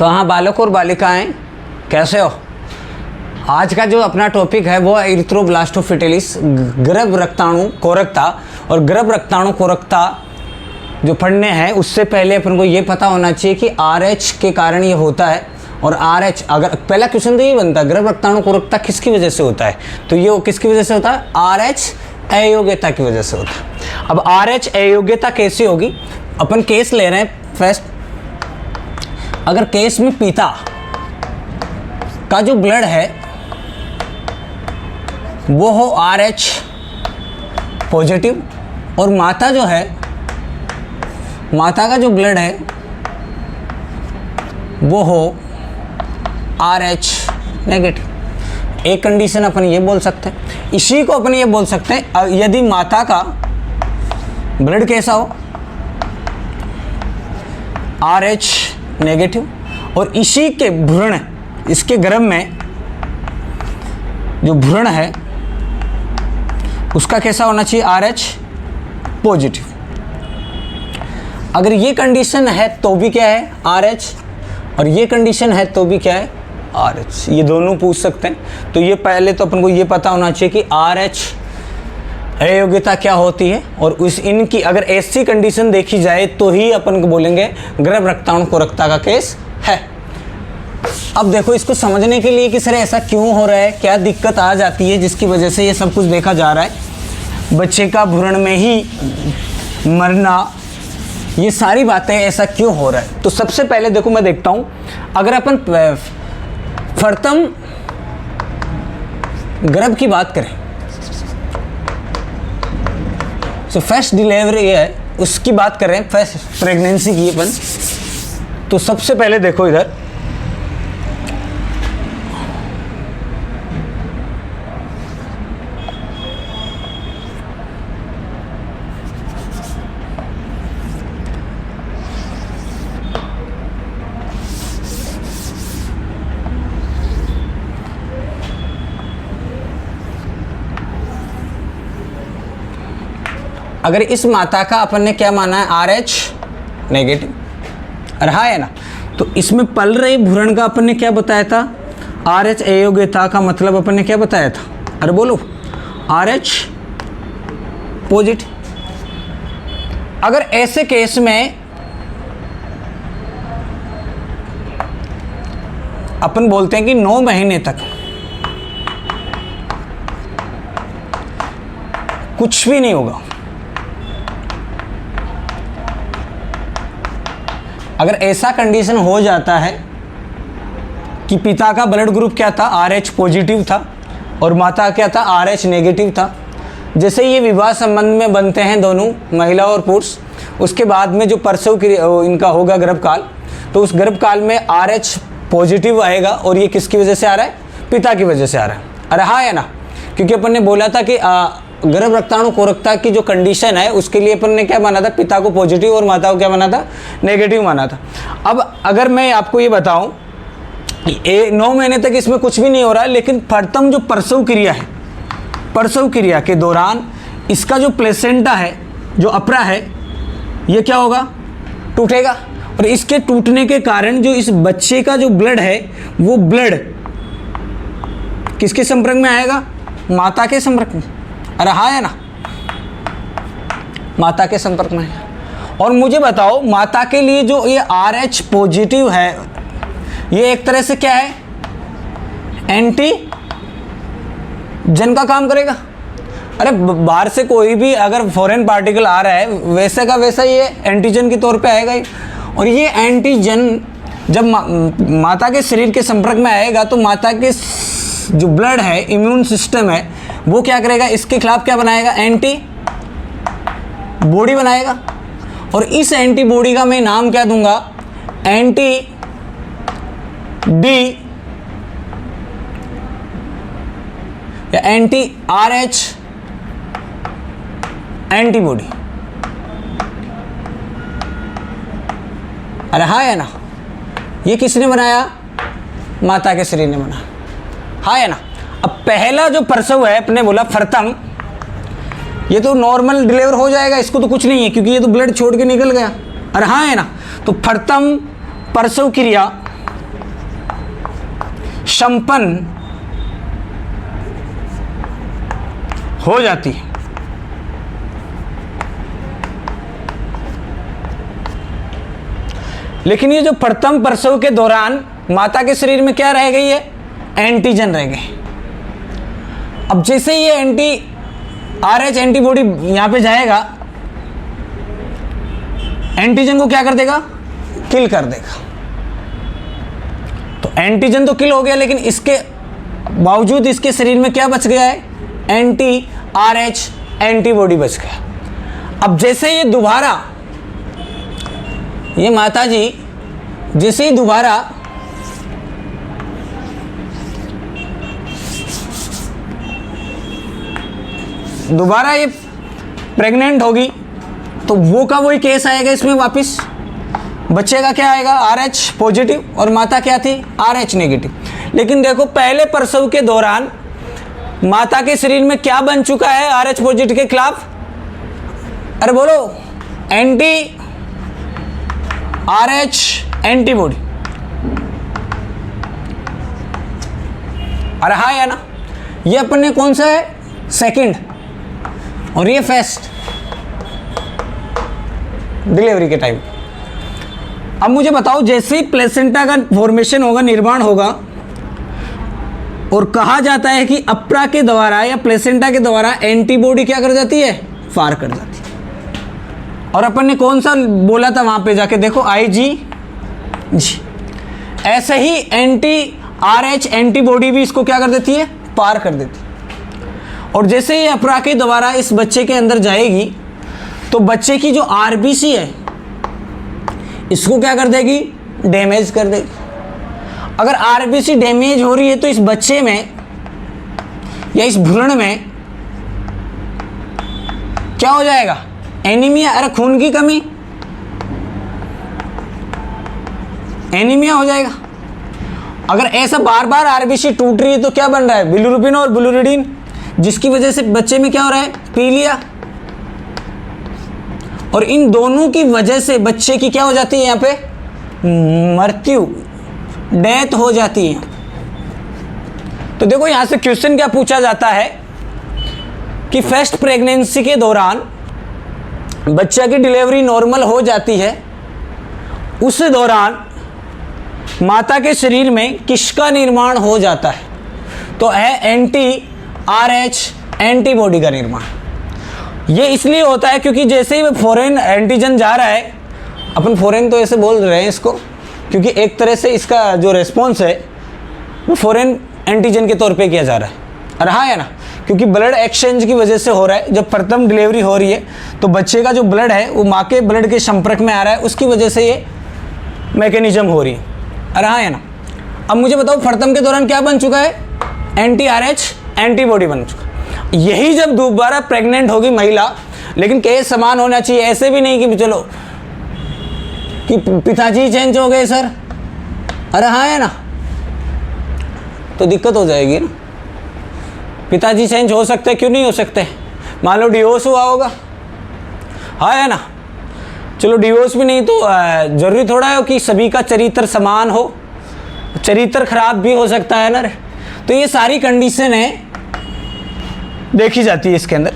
तो हाँ बालक और बालिकाएं, कैसे हो? आज का जो अपना टॉपिक है वो इरिथ्रोब्लास्टोफिटिलिस, गर्भ रक्ताणु कोरकता। और गर्भ रक्ताणु कोरकता जो पढ़ने हैं उससे पहले अपन को ये पता होना चाहिए कि RH के कारण ये होता है। और RH, अगर पहला क्वेश्चन तो ये बनता है गर्भ रक्ताणु कोरकता किसकी वजह से होता है, तो ये किसकी वजह से होता है? RH अयोग्यता की वजह से होता है। अब RH अयोग्यता कैसी होगी? अपन केस ले रहे हैं फर्स्ट। अगर केस में पिता का जो ब्लड है वो हो RH पॉजिटिव और माता जो है, माता का जो ब्लड है वो हो RH नेगेटिव, एक कंडीशन अपन ये बोल सकते हैं। इसी को अपन ये बोल सकते हैं यदि माता का ब्लड कैसा हो, RH नेगेटिव, और इसी के भ्रूण, इसके गर्भ में जो भ्रूण है उसका कैसा होना चाहिए? RH positive. अगर ये कंडीशन है तो भी क्या है? RH, और ये कंडीशन है तो भी क्या है? RH। ये दोनों पूछ सकते हैं। तो ये पहले तो अपन को ये पता होना चाहिए कि RH अयोग्यता क्या होती है, और उस इनकी अगर ऐसी कंडीशन देखी जाए तो ही अपन को बोलेंगे गर्भ रक्ताणु कोरकता का केस है। अब देखो, इसको समझने के लिए कि सर ऐसा क्यों हो रहा है, क्या दिक्कत आ जाती है जिसकी वजह से ये सब कुछ देखा जा रहा है, बच्चे का भ्रूण में ही मरना, ये सारी बातें ऐसा क्यों हो रहा है। तो सबसे पहले देखो, मैं देखता हूँ अगर अपन प्रथम गर्भ की बात करें, तो फर्स्ट डिलीवरी है उसकी बात कर रहे हैं, फर्स्ट प्रेगनेंसी की अपन। तो सबसे पहले देखो इधर, अगर इस माता का अपन ने क्या माना है? RH नेगेटिव, रहा है ना। तो इसमें पल रहे भ्रूण का अपन ने क्या बताया था? RH अयोग्यता का मतलब अपन ने क्या बताया था? अरे बोलो, RH पॉजिटिव। अगर ऐसे केस में अपन बोलते हैं कि 9 महीने तक कुछ भी नहीं होगा, अगर ऐसा कंडीशन हो जाता है कि पिता का ब्लड ग्रुप क्या था? RH पॉजिटिव था, और माता क्या था? RH नेगेटिव था। जैसे ये विवाह संबंध में बनते हैं दोनों, महिला और पुरुष, उसके बाद में जो प्रसव इनका होगा गर्भकाल, तो उस गर्भकाल में RH पॉजिटिव आएगा। और ये किसकी वजह से आ रहा है? पिता की वजह से आ रहा है। अरे हाँ है ना, क्योंकि अपन ने बोला था कि गर्भ रक्ताणु कोरकता की जो कंडीशन है उसके लिए अपन ने क्या माना था? पिता को पॉजिटिव और माता को क्या माना था? नेगेटिव माना था। अब अगर मैं आपको ये बताऊं कि 9 महीने तक इसमें कुछ भी नहीं हो रहा है, लेकिन प्रथम जो प्रसव क्रिया है, प्रसव क्रिया के दौरान इसका जो प्लेसेंटा है, जो अपरा है, ये क्या होगा? टूटेगा। और इसके टूटने के कारण जो इस बच्चे का जो ब्लड है वो ब्लड किसके संपर्क में आएगा? माता के संपर्क में। अरे हाँ है ना, माता के संपर्क में है। और मुझे बताओ, माता के लिए जो ये RH पॉजिटिव है, ये एक तरह से क्या है? एंटी जन का काम करेगा। अरे बाहर से कोई भी अगर फॉरेन पार्टिकल आ रहा है, वैसे का वैसा ये एंटीजन के तौर पे आएगा ही। और ये एंटीजन जब माता के शरीर के संपर्क में आएगा तो माता के जो ब्लड है, इम्यून सिस्टम है, वो क्या करेगा? इसके खिलाफ क्या बनाएगा? एंटी बॉडी बनाएगा। और इस एंटीबॉडी का मैं नाम क्या दूंगा? एंटी डी या एंटी RH एंटीबॉडी। अरे हाँ है ना, ये किसने बनाया? माता के शरीर ने बनाया। हाँ है ना। अब पहला जो प्रसव है, अपने बोला प्रथम, ये तो नॉर्मल डिलीवर हो जाएगा, इसको तो कुछ नहीं है क्योंकि ये तो ब्लड छोड़ के निकल गया। अरे हाँ है ना। तो प्रथम प्रसव क्रिया संपन्न हो जाती है। लेकिन ये जो प्रथम प्रसव के दौरान माता के शरीर में क्या रह गई है, एंटीजन रह गए। अब जैसे ये एंटी RH एंटीबॉडी यहां पे जाएगा, एंटीजन को क्या कर देगा, किल कर देगा। तो एंटीजन तो किल हो गया, लेकिन इसके बावजूद इसके शरीर में क्या बच गया है, एंटी RH एंटीबॉडी बच गया। अब जैसे ये दोबारा, ये माता जी जैसे ही दोबारा ये प्रेग्नेंट होगी, तो वो का वही केस आएगा इसमें वापस। बच्चे का क्या आएगा, RH पॉजिटिव, और माता क्या थी, RH नेगेटिव। लेकिन देखो पहले प्रसव के दौरान माता के शरीर में क्या बन चुका है RH पॉजिटिव के खिलाफ, अरे बोलो, एंटी RH एंटीबॉडी। अरे हाँ या ना, ये अपन ने कौन सा है, सेकंड, और ये फर्स्ट डिलीवरी के टाइम। अब मुझे बताओ, जैसे ही प्लेसेंटा का फॉर्मेशन होगा, निर्माण होगा, और कहा जाता है कि अप्रा के द्वारा या प्लेसेंटा के द्वारा एंटीबॉडी क्या कर जाती है, फार कर जाती है। और अपन ने कौन सा बोला था वहां पे जाके देखो, IgG। ऐसे ही एंटी RH एंटीबॉडी भी इसको क्या कर देती है, पार कर देती है। और जैसे ही अप्रा के द्वारा इस बच्चे के अंदर जाएगी, तो बच्चे की जो RBC है इसको क्या कर देगी, डैमेज कर देगी। अगर RBC डैमेज हो रही है तो इस बच्चे में या इस भ्रूण में क्या हो जाएगा, एनीमिया, अरे खून की कमी, एनीमिया हो जाएगा। अगर ऐसा बार बार RBC टूट रही है तो क्या बन रहा है, बिलिरुबिन और बिलिरुबिन, जिसकी वजह से बच्चे में क्या हो रहा है, पीलिया। और इन दोनों की वजह से बच्चे की क्या हो जाती है, यहाँ पे मृत्यु, डेथ हो जाती है। तो देखो यहां से क्वेश्चन क्या पूछा जाता है कि फर्स्ट प्रेगनेंसी के दौरान बच्चा की डिलीवरी नॉर्मल हो जाती है, उस दौरान माता के शरीर में किसका निर्माण हो जाता है, तो है एंटी RH एंटीबॉडी का निर्माण। ये इसलिए होता है क्योंकि जैसे ही फॉरेन एंटीजन जा रहा है, अपन फॉरेन तो ऐसे बोल रहे हैं इसको क्योंकि एक तरह से इसका जो रेस्पॉन्स है वो फॉरेन एंटीजन के तौर पे किया जा रहा है। और हाँ है ना, क्योंकि ब्लड एक्सचेंज की वजह से हो रहा है। जब प्रथम डिलीवरी हो रही है तो बच्चे का जो ब्लड है वो माँ के ब्लड के संपर्क में आ रहा है, उसकी वजह से ये मैकेनिज्म हो रही है। और हाँ है ना, अब मुझे बताओ प्रथम के दौरान क्या बन चुका है, एंटी RH एंटीबॉडी बन चुका। यही जब दोबारा प्रेग्नेंट होगी महिला, लेकिन केस समान होना चाहिए, ऐसे भी नहीं कि चलो कि पिताजी चेंज हो गए सर, अरे हाँ है ना, तो दिक्कत हो जाएगी ना। पिताजी चेंज हो सकते, क्यों नहीं हो सकते, मान लो डिवोर्स हुआ होगा, हाँ है ना, चलो डिवोर्स भी नहीं तो जरूरी थोड़ा है कि सभी का चरित्र समान हो, चरित्र खराब भी हो सकता है ना रे। तो ये सारी कंडीशन है देखी जाती है इसके अंदर।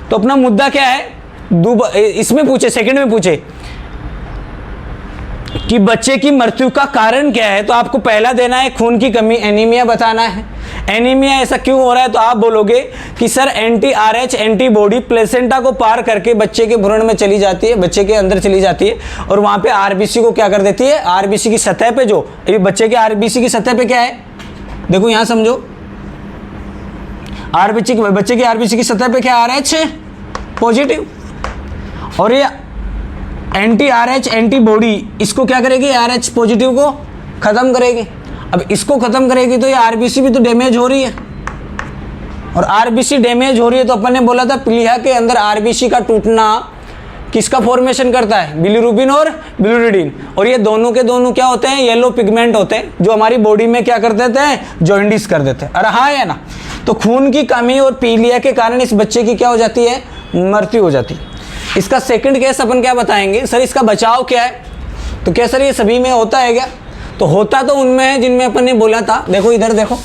तो अपना मुद्दा क्या है, इसमें पूछे, सेकंड में पूछे कि बच्चे की मृत्यु का कारण क्या है, तो आपको पहला देना है खून की कमी, एनीमिया बताना है। एनीमिया ऐसा क्यों हो रहा है, तो आप बोलोगे कि sir anti RH antibody placenta को पार करके बच्चे के भ्रूण में चली जाती है, बच्चे के अंदर चली जाती है, और वहां पे RBC को क्या कर देती है, RBC की सतह पे, जो ये बच्चे के RBC की सतह पे क्या है, देखो यहां समझो, बच्चे की RBC की सतह पे क्या RH पॉजिटिव, और ये एंटी RH एंटीबॉडी इसको क्या करेगी, RH पॉजिटिव को खत्म करेगी। अब इसको खत्म करेगी तो ये RBC भी तो डैमेज हो रही है, और RBC डैमेज हो रही है तो अपन ने बोला था प्लीहा के अंदर RBC का टूटना किसका फॉर्मेशन करता है, बिलिरुबिन और बिलिरुबिन, और ये दोनों के दोनों क्या होते हैं, येलो पिगमेंट होते हैं, जो हमारी बॉडी में क्या कर देते हैं, जॉइंडिस कर देते हैं। अरे हाँ है ना, तो खून की कमी और पीलिया के कारण इस बच्चे की क्या हो जाती है, मृत्यु हो जाती है। इसका सेकंड केस अपन क्या बताएंगे, सर इसका बचाव क्या है, तो क्या सर ये सभी में होता है क्या, तो होता तो उनमें है जिनमें अपन ने बोला था। देखो इधर देखो,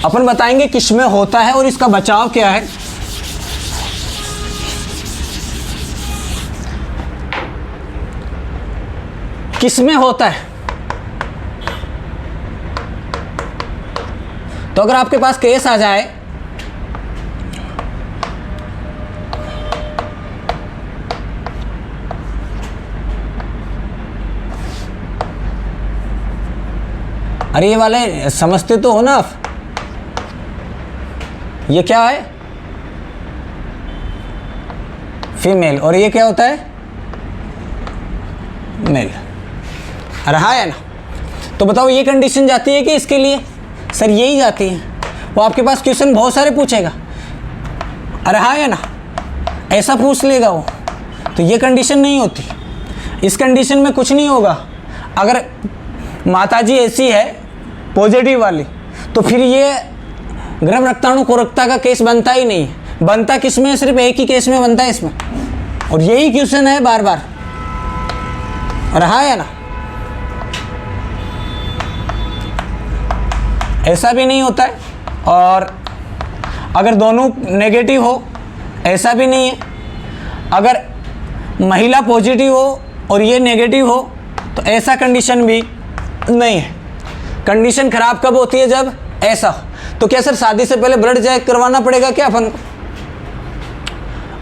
अपन बताएंगे किसमें होता है और इसका बचाव क्या है। किसमें होता है, तो अगर आपके पास केस आ जाए अरे ये वाले समझते तो हो ना आप, ये क्या है फीमेल और ये क्या होता है मेल, रहा है ना। तो बताओ ये कंडीशन जाती है कि इसके लिए, सर यही जाती है। वो आपके पास क्वेश्चन बहुत सारे पूछेगा, रहा है ना, ऐसा पूछ लेगा वो, तो ये कंडीशन नहीं होती। इस कंडीशन में कुछ नहीं होगा। अगर माताजी ऐसी है पॉजिटिव वाली, तो फिर ये गर्भ रक्ताणु कोरकता का केस बनता ही नहीं है। बनता किस में, सिर्फ एक ही केस में बनता है इसमें, और यही क्वेश्चन है बार बार, रहा है ना। ऐसा भी नहीं होता है। और अगर दोनों नेगेटिव हो, ऐसा भी नहीं है। अगर महिला पॉजिटिव हो और ये नेगेटिव हो, तो ऐसा कंडीशन भी नहीं है। कंडीशन खराब कब होती है, जब ऐसा हो। तो क्या सर शादी से पहले ब्लड चेक करवाना पड़ेगा क्या अपन को,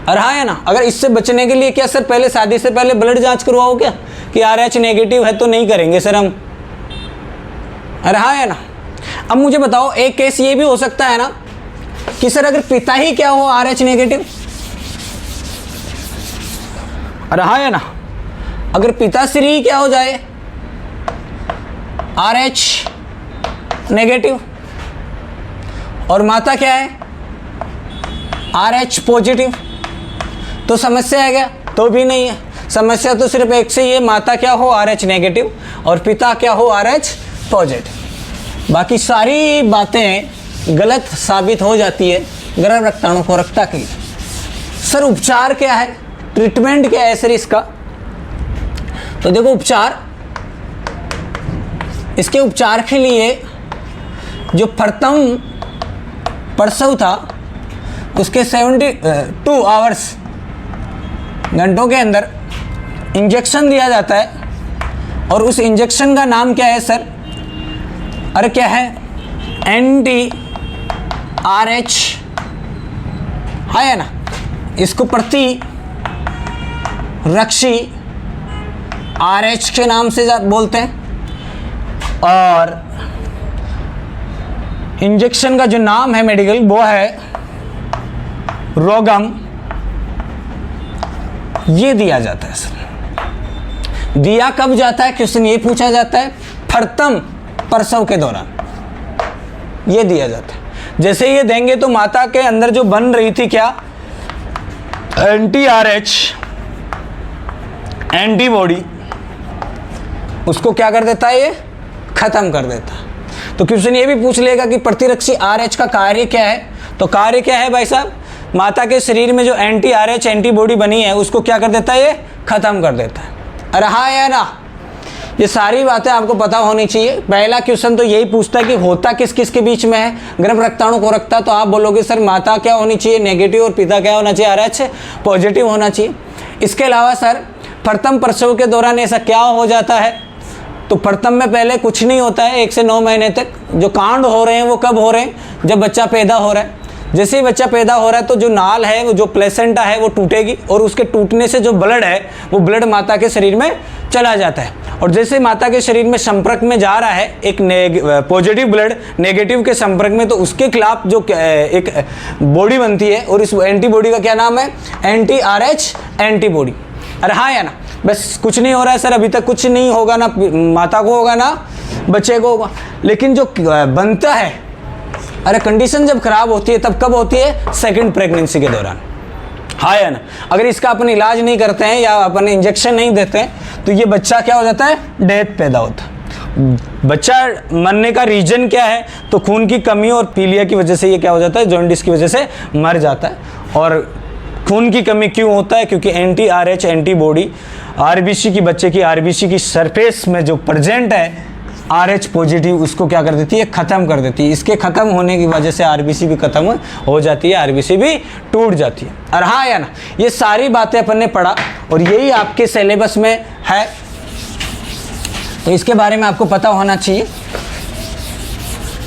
रहा है ना। अगर इससे बचने के लिए क्या सर पहले शादी से पहले ब्लड जांच करवाओ क्या, कि RH नेगेटिव है, तो नहीं करेंगे सर हम, रहा है ना। अब मुझे बताओ, एक केस ये भी हो सकता है ना कि सर अगर पिता ही क्या हो RH नेगेटिव, रहा है ना। अगर पिताश्री ही क्या हो जाए RH नेगेटिव और माता क्या है RH पॉजिटिव, तो समस्या है क्या, तो भी नहीं है। समस्या तो सिर्फ एक से ही है, माता क्या हो RH नेगेटिव और पिता क्या हो RH पॉजिटिव। बाकी सारी बातें गलत साबित हो जाती है गर्भ रक्ताणु कोरकता के लिए। सर उपचार क्या है, ट्रीटमेंट क्या है सर इसका, तो देखो उपचार, इसके उपचार के लिए जो प्रथम प्रसव था उसके 72 आवर्स घंटों के अंदर इंजेक्शन दिया जाता है। और उस इंजेक्शन का नाम क्या है सर, अरे क्या है, anti-RH है ना। इसको प्रति रक्षी RH के नाम से बोलते हैं। और इंजेक्शन का जो नाम है मेडिकल, वो है रोगम। ये दिया जाता है सर। दिया कब जाता है, क्वेश्चन ये पूछा जाता है, प्रथम प्रसव के दौरान ये दिया जाता है। जैसे ये देंगे तो माता के अंदर जो बन रही थी क्या, anti-RH एंटीबॉडी, उसको क्या कर देता है, ये खत्म कर देता है। तो क्वेश्चन ये भी पूछ लेगा कि प्रतिरक्षी RH का कार्य क्या है, तो कार्य क्या है भाई साहब, माता के शरीर में जो anti-RH एंटीबॉडी बनी है उसको क्या कर देता है, ये खत्म कर देता है। रहा है ना। ये सारी बातें आपको पता होनी चाहिए। पहला क्वेश्चन तो यही पूछता है कि होता किस किस के बीच में है गर्भ रक्ताणु कोरकता, तो आप बोलोगे सर माता क्या होनी चाहिए नेगेटिव और पिता क्या होना चाहिए RH पॉजिटिव होना चाहिए। इसके अलावा सर प्रथम प्रसव के दौरान ऐसा क्या हो जाता है, तो प्रथम में पहले कुछ नहीं होता है, 1 से 9 महीने तक जो कांड हो रहे हैं वो कब हो रहे हैं, जब बच्चा पैदा हो रहा है। जैसे ही बच्चा पैदा हो रहा है तो जो नाल है, वो जो प्लेसेंटा है वो टूटेगी, और उसके टूटने से जो ब्लड है वो ब्लड माता के शरीर में चला जाता है। और जैसे माता के शरीर में संपर्क में जा रहा है एक पॉजिटिव ब्लड नेगेटिव के संपर्क में, तो उसके खिलाफ जो एक बॉडी बनती है, और इस एंटीबॉडी का क्या नाम है, anti-RH एंटीबॉडी। रहा है ना। बस कुछ नहीं हो रहा है सर, अभी तक कुछ नहीं होगा, ना माता को होगा ना बच्चे को होगा। लेकिन जो बनता है, अरे कंडीशन जब खराब होती है तब कब होती है, सेकंड प्रेगनेंसी के दौरान, हाँ या ना। अगर इसका अपन इलाज नहीं करते हैं या अपन इंजेक्शन नहीं देते हैं तो ये बच्चा क्या हो जाता है, डेथ पैदा होता है। बच्चा मरने का रीजन क्या है, तो खून की कमी और पीलिया की वजह से ये क्या हो जाता है, जॉन्डिस की वजह से मर जाता है। और खून की कमी क्यों होता है? क्योंकि एंटी RH एंटीबॉडी आरबीसी की, बच्चे की आरबीसी की सरफेस में जो प्रेजेंट है RH पॉजिटिव, उसको क्या कर देती है? ख़त्म कर देती है। इसके ख़त्म होने की वजह से आरबीसी भी ख़त्म हो जाती है, आरबीसी भी टूट जाती है। और हाँ या ना, ये सारी बातें अपन ने पढ़ा और यही आपके सिलेबस में है, तो इसके बारे में आपको पता होना चाहिए।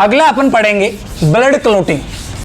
अगला अपन पढ़ेंगे ब्लड क्लॉटिंग।